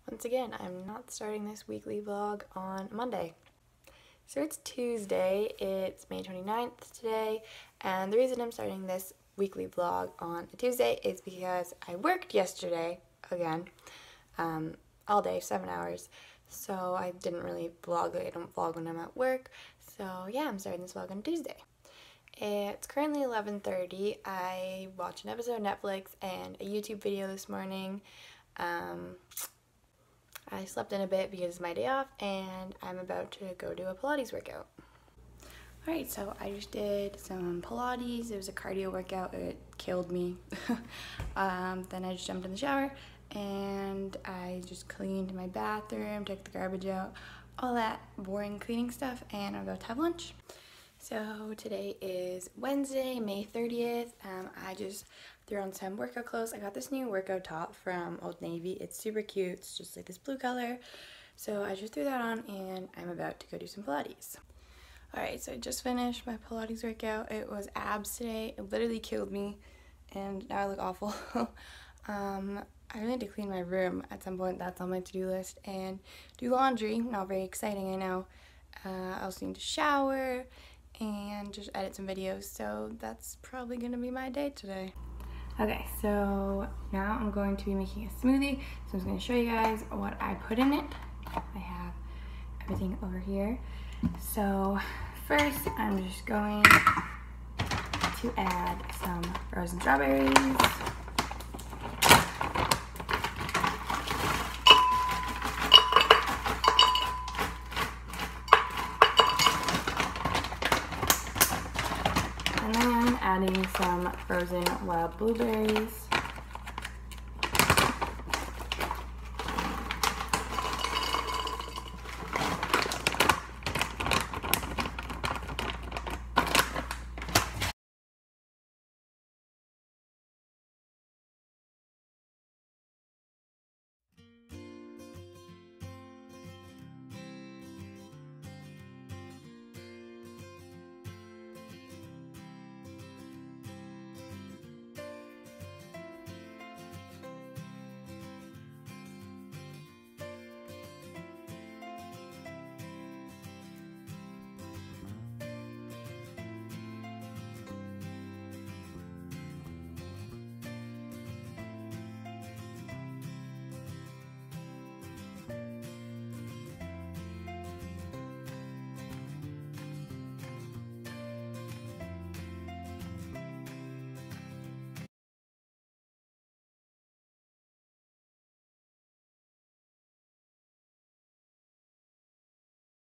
Once again, I'm not starting this weekly vlog on Monday. So it's Tuesday, it's May 29th today, and the reason I'm starting this weekly vlog on a Tuesday is because I worked yesterday, again, all day, 7 hours, so I didn't really vlog. I don't vlog when I'm at work, so yeah, I'm starting this vlog on Tuesday. It's currently 11:30. I watched an episode of Netflix and a YouTube video this morning. I slept in a bit because it's my day off, and I'm about to go do a Pilates workout. Alright, so I just did some Pilates. It was a cardio workout. It killed me. Then I just jumped in the shower, and I just cleaned my bathroom, took the garbage out, all that boring cleaning stuff, and I'm about to have lunch. So today is Wednesday, May 30th. I just threw on some workout clothes. I got this new workout top from Old Navy. It's super cute. It's just like this blue color. So I just threw that on, and I'm about to go do some Pilates. Alright, so I just finished my Pilates workout. It was abs today. It literally killed me, and now I look awful. I really need to clean my room at some point. That's on my to-do list. And do laundry. Not very exciting, I know. I also need to shower and just edit some videos, so that's probably gonna be my day today. Okay, so now I'm going to be making a smoothie, so I'm just gonna show you guys what I put in it. I have everything over here. So first, I'm just going to add some frozen strawberries. And then adding some frozen wild blueberries.